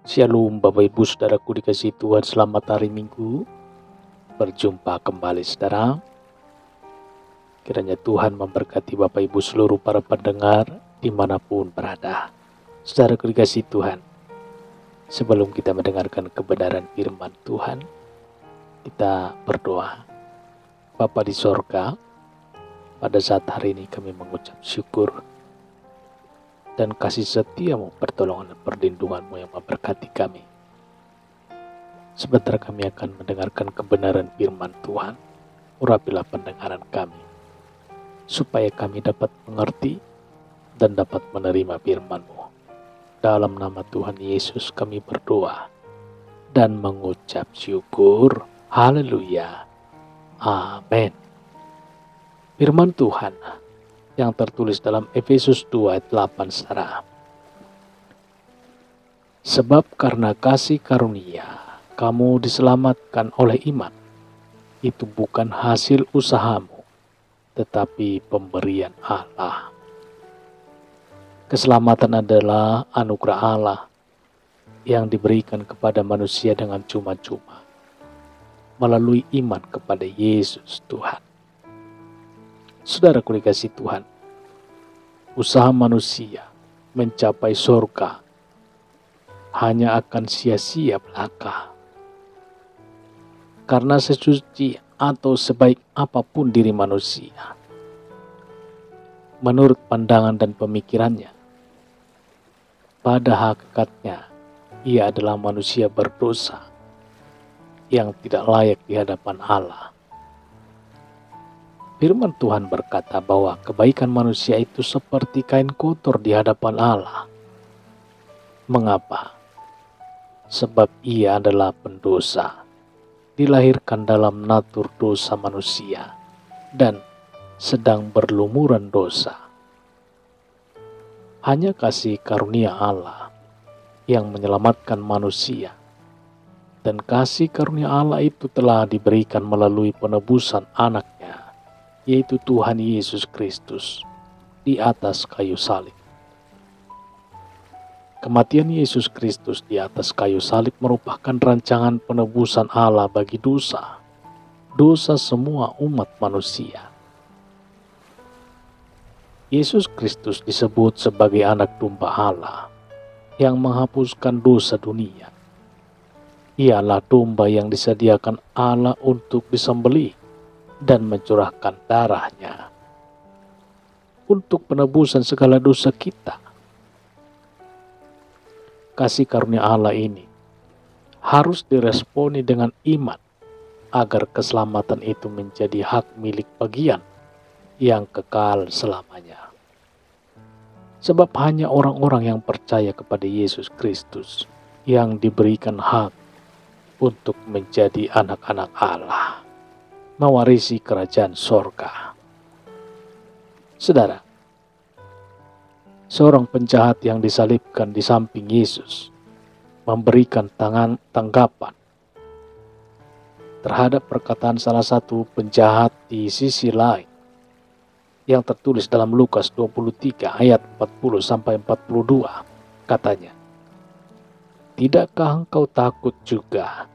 Shalom Bapak Ibu Saudaraku dikasihi Tuhan, selamat hari Minggu. Berjumpa kembali saudara. Kiranya Tuhan memberkati Bapak Ibu seluruh para pendengar dimanapun berada. Saudaraku dikasihi Tuhan, sebelum kita mendengarkan kebenaran firman Tuhan, kita berdoa. Bapa di sorga, pada saat hari ini kami mengucap syukur dan kasih setiamu, pertolongan dan perlindunganmu yang memberkati kami. Sebentar kami akan mendengarkan kebenaran firman Tuhan. Urapilah pendengaran kami, supaya kami dapat mengerti dan dapat menerima firman-Mu. Dalam nama Tuhan Yesus kami berdoa dan mengucap syukur. Haleluya. Amin. Firman Tuhan yang tertulis dalam Efesus 2 ayat 8 saudara. Sebab karena kasih karunia kamu diselamatkan oleh iman. Itu bukan hasil usahamu, tetapi pemberian Allah. Keselamatan adalah anugerah Allah yang diberikan kepada manusia dengan cuma-cuma melalui iman kepada Yesus Tuhan. Saudaraku dikasihi Tuhan, usaha manusia mencapai surga hanya akan sia-sia belaka. Karena sesuci atau sebaik apapun diri manusia, menurut pandangan dan pemikirannya, pada hakikatnya ia adalah manusia berdosa yang tidak layak di hadapan Allah. Firman Tuhan berkata bahwa kebaikan manusia itu seperti kain kotor di hadapan Allah. Mengapa? Sebab ia adalah pendosa, dilahirkan dalam natur dosa manusia, dan sedang berlumuran dosa. Hanya kasih karunia Allah yang menyelamatkan manusia, dan kasih karunia Allah itu telah diberikan melalui penebusan anaknya, yaitu Tuhan Yesus Kristus di atas kayu salib. Kematian Yesus Kristus di atas kayu salib merupakan rancangan penebusan Allah bagi dosa semua umat manusia. Yesus Kristus disebut sebagai anak domba Allah yang menghapuskan dosa dunia. Ialah domba yang disediakan Allah untuk disembelih dan mencurahkan darahnya untuk penebusan segala dosa kita. Kasih karunia Allah ini harus diresponi dengan iman agar keselamatan itu menjadi hak milik bagian yang kekal selamanya. Sebab hanya orang-orang yang percaya kepada Yesus Kristus yang diberikan hak untuk menjadi anak-anak Allah, mewarisi kerajaan sorga. Saudara, seorang penjahat yang disalibkan di samping Yesus memberikan tanggapan terhadap perkataan salah satu penjahat di sisi lain yang tertulis dalam Lukas 23 ayat 40 sampai 42. Katanya, "Tidakkah engkau takut juga?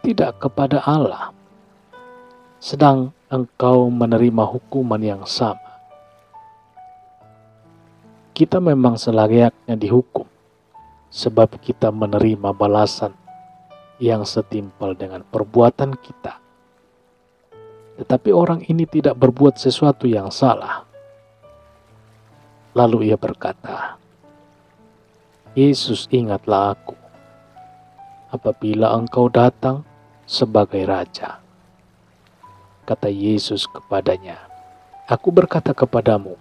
Tidak kepada Allah, sedang engkau menerima hukuman yang sama. Kita memang selayaknya dihukum, sebab kita menerima balasan yang setimpal dengan perbuatan kita. Tetapi orang ini tidak berbuat sesuatu yang salah." Lalu ia berkata, "Yesus, ingatlah aku apabila engkau datang sebagai raja." Kata Yesus kepadanya, "Aku berkata kepadamu,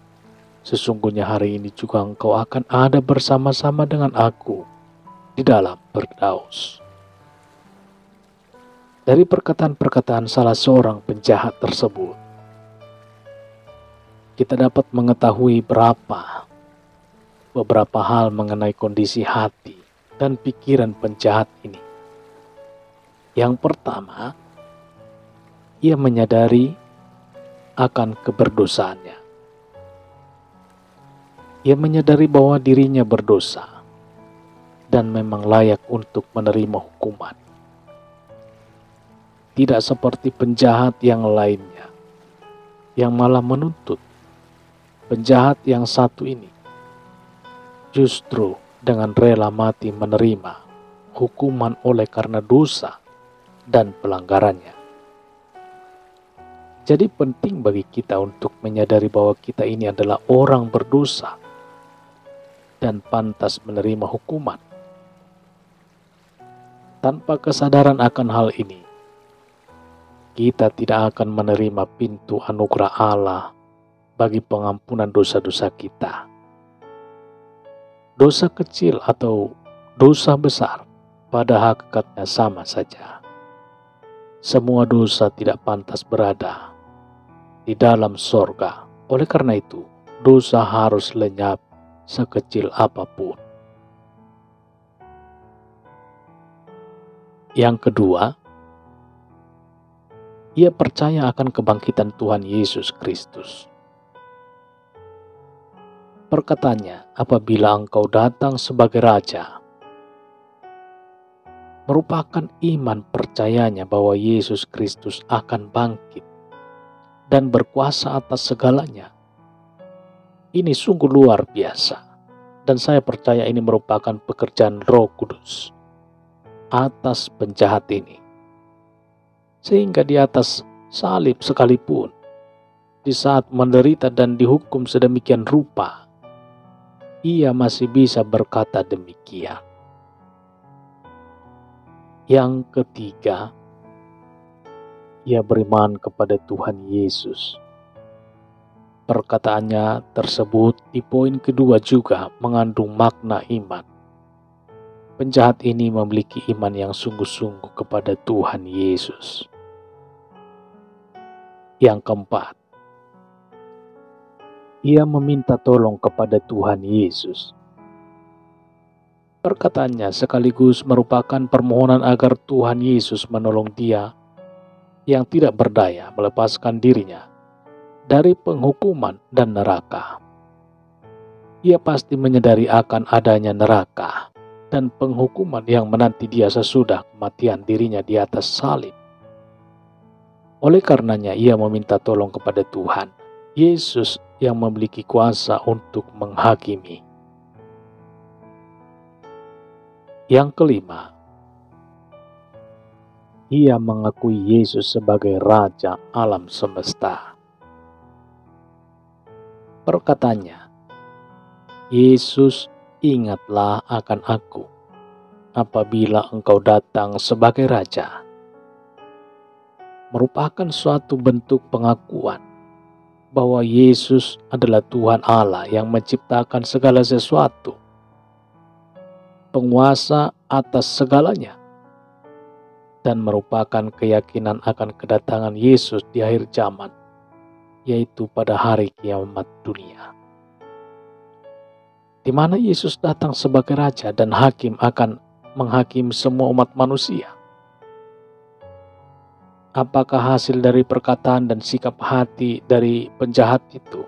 sesungguhnya hari ini juga engkau akan ada bersama-sama dengan aku di dalam Firdaus." Dari perkataan-perkataan salah seorang penjahat tersebut, kita dapat mengetahui beberapa hal mengenai kondisi hati dan pikiran penjahat ini. Yang pertama, ia menyadari akan keberdosaannya. Ia menyadari bahwa dirinya berdosa. dan memang layak untuk menerima hukuman. Tidak seperti penjahat yang lainnya, yang malah menuntut. Penjahat yang satu ini justru dengan rela mati menerima hukuman oleh karena dosa dan pelanggarannya. Jadi penting bagi kita untuk menyadari bahwa kita ini adalah orang berdosa dan pantas menerima hukuman. Tanpa kesadaran akan hal ini, kita tidak akan menerima pintu anugerah Allah bagi pengampunan dosa-dosa kita. Dosa kecil atau dosa besar pada hakikatnya sama saja. Semua dosa tidak pantas berada di dalam sorga. Oleh karena itu, dosa harus lenyap sekecil apapun. Yang kedua, ia percaya akan kebangkitan Tuhan Yesus Kristus. Perkataannya, apabila engkau datang sebagai Raja, merupakan iman percayanya bahwa Yesus Kristus akan bangkit dan berkuasa atas segalanya. Ini sungguh luar biasa, dan saya percaya ini merupakan pekerjaan Roh Kudus atas penjahat ini. Sehingga di atas salib sekalipun, di saat menderita dan dihukum sedemikian rupa, ia masih bisa berkata demikian. Yang ketiga, ia beriman kepada Tuhan Yesus. Perkataannya tersebut di poin kedua juga mengandung makna iman. Penjahat ini memiliki iman yang sungguh-sungguh kepada Tuhan Yesus. Yang keempat, ia meminta tolong kepada Tuhan Yesus. Perkataannya sekaligus merupakan permohonan agar Tuhan Yesus menolong dia yang tidak berdaya melepaskan dirinya dari penghukuman dan neraka. Ia pasti menyadari akan adanya neraka dan penghukuman yang menanti dia sesudah kematian dirinya di atas salib. Oleh karenanya ia meminta tolong kepada Tuhan Yesus yang memiliki kuasa untuk menghakimi. Yang kelima, ia mengakui Yesus sebagai Raja alam semesta. Perkataannya, Yesus, ingatlah akan aku apabila engkau datang sebagai Raja. Merupakan suatu bentuk pengakuan bahwa Yesus adalah Tuhan Allah yang menciptakan segala sesuatu, penguasa atas segalanya, dan merupakan keyakinan akan kedatangan Yesus di akhir zaman, yaitu pada hari kiamat dunia, di mana Yesus datang sebagai Raja dan Hakim akan menghakimi semua umat manusia. Apakah hasil dari perkataan dan sikap hati dari penjahat itu?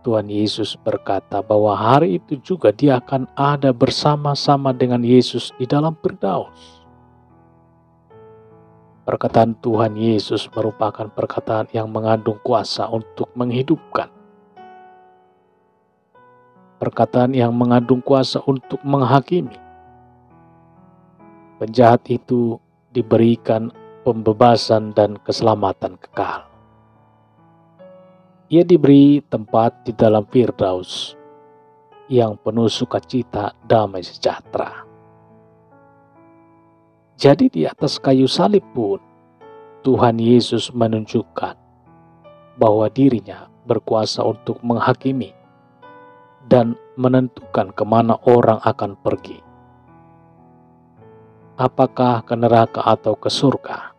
Tuhan Yesus berkata bahwa hari itu juga dia akan ada bersama-sama dengan Yesus di dalam Firdaus. Perkataan Tuhan Yesus merupakan perkataan yang mengandung kuasa untuk menghidupkan. Perkataan yang mengandung kuasa untuk menghakimi. Penjahat itu diberikan pembebasan dan keselamatan kekal. Ia diberi tempat di dalam Firdaus yang penuh sukacita, damai sejahtera. Jadi di atas kayu salib pun Tuhan Yesus menunjukkan bahwa dirinya berkuasa untuk menghakimi dan menentukan kemana orang akan pergi. Apakah ke neraka atau ke surga?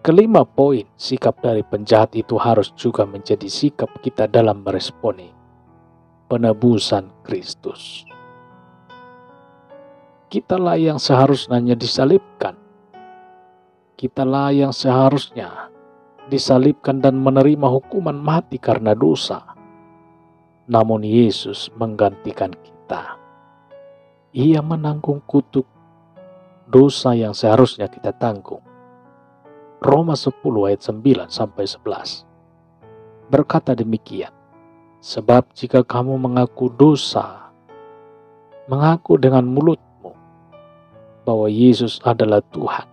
Kelima poin sikap dari penjahat itu harus juga menjadi sikap kita dalam meresponi penebusan Kristus. Kitalah yang seharusnya disalibkan. Kitalah yang seharusnya disalibkan dan menerima hukuman mati karena dosa. Namun Yesus menggantikan kita. kita. Ia menanggung kutuk dosa yang seharusnya kita tanggung. Roma 10 ayat 9 sampai 11 berkata demikian, sebab jika kamu mengaku dosa, mengaku dengan mulutmu bahwa Yesus adalah Tuhan,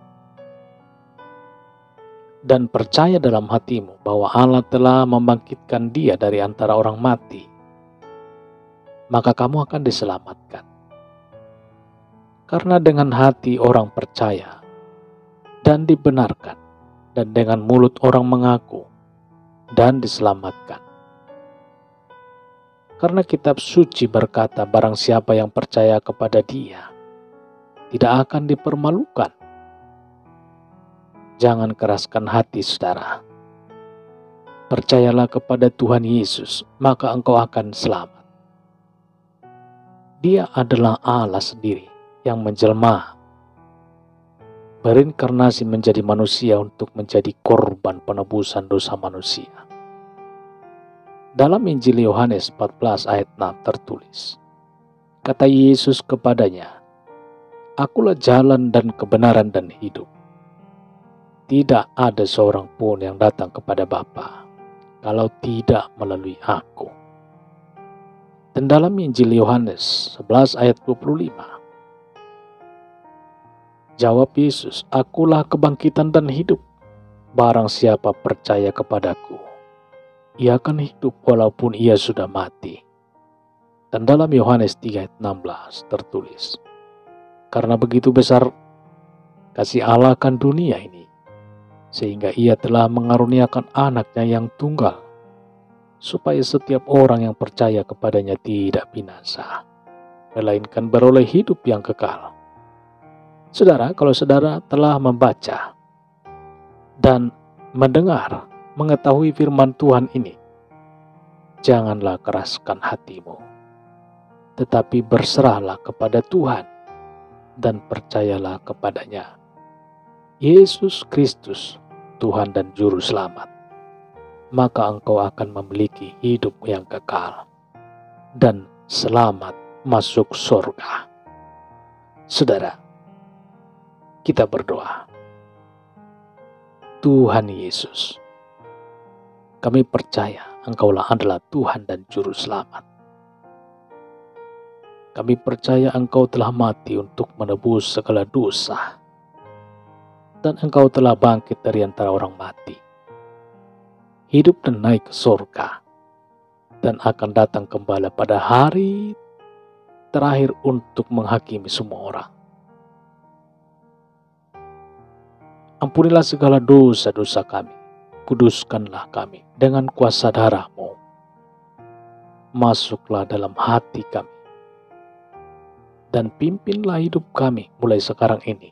dan percaya dalam hatimu bahwa Allah telah membangkitkan Dia dari antara orang mati, maka kamu akan diselamatkan. Karena dengan hati orang percaya dan dibenarkan, dan dengan mulut orang mengaku dan diselamatkan. Karena kitab suci berkata, barang siapa yang percaya kepada Dia tidak akan dipermalukan. Jangan keraskan hati, saudara. Percayalah kepada Tuhan Yesus, maka engkau akan selamat. Dia adalah Allah sendiri yang menjelma, berinkarnasi menjadi manusia untuk menjadi korban penebusan dosa manusia. Dalam Injil Yohanes 14 ayat 6 tertulis, kata Yesus kepadanya, "Akulah jalan dan kebenaran dan hidup. Tidak ada seorang pun yang datang kepada Bapa kalau tidak melalui aku." Dan dalam Injil Yohanes 11 ayat 25, jawab Yesus, "Akulah kebangkitan dan hidup. Barang siapa percaya kepadaku, ia akan hidup walaupun ia sudah mati." Dan dalam Yohanes 3 ayat 16 tertulis, karena begitu besar kasih Allah akan dunia ini, sehingga ia telah mengaruniakan anaknya yang tunggal, supaya setiap orang yang percaya kepadanya tidak binasa, melainkan beroleh hidup yang kekal. Saudara, kalau saudara telah membaca dan mendengar, mengetahui firman Tuhan ini, janganlah keraskan hatimu, tetapi berserahlah kepada Tuhan dan percayalah kepadanya. Yesus Kristus, Tuhan dan Juru Selamat, maka engkau akan memiliki hidup yang kekal dan selamat masuk surga. Saudara, kita berdoa. Tuhan Yesus, kami percaya Engkaulah adalah Tuhan dan Juru Selamat. Kami percaya Engkau telah mati untuk menebus segala dosa, dan Engkau telah bangkit dari antara orang mati, hidup dan naik ke surga, dan akan datang kembali pada hari terakhir untuk menghakimi semua orang. Ampunilah segala dosa-dosa kami, kuduskanlah kami dengan kuasa darah-Mu. Masuklah dalam hati kami, dan pimpinlah hidup kami mulai sekarang ini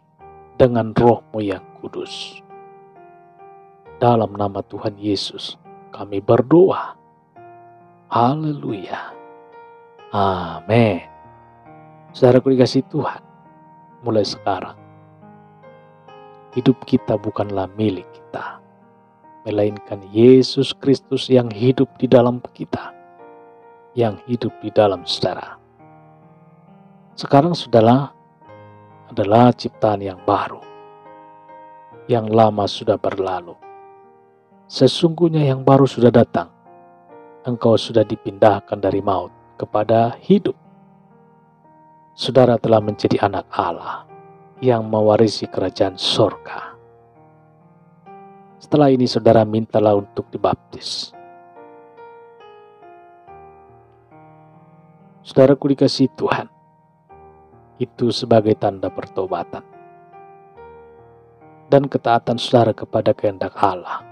dengan Roh-Mu yang kudus. Dalam nama Tuhan Yesus kami berdoa. Haleluya. Amin. Saudaraku dikasihi Tuhan, mulai sekarang hidup kita bukanlah milik kita, melainkan Yesus Kristus yang hidup di dalam kita, yang hidup di dalam saudara. Sekarang saudara adalah ciptaan yang baru, yang lama sudah berlalu. Sesungguhnya yang baru sudah datang. Engkau sudah dipindahkan dari maut kepada hidup. Saudara telah menjadi anak Allah yang mewarisi kerajaan surga. Setelah ini saudara mintalah untuk dibaptis. Saudaraku dikasihi Tuhan, itu sebagai tanda pertobatan dan ketaatan saudara kepada kehendak Allah.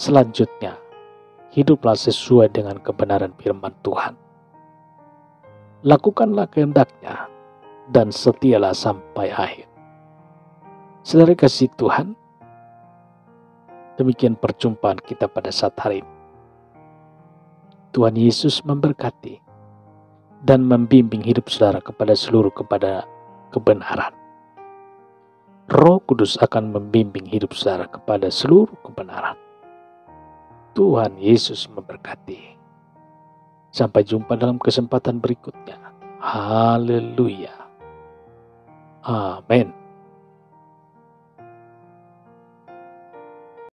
Selanjutnya, hiduplah sesuai dengan kebenaran firman Tuhan. Lakukanlah kehendak-Nya dan setialah sampai akhir. Saudara kasih Tuhan, demikian perjumpaan kita pada saat hari ini. Tuhan Yesus memberkati dan membimbing hidup saudara kepada kebenaran. Roh Kudus akan membimbing hidup saudara kepada seluruh kebenaran. Tuhan Yesus memberkati. Sampai jumpa dalam kesempatan berikutnya. Haleluya. Amin.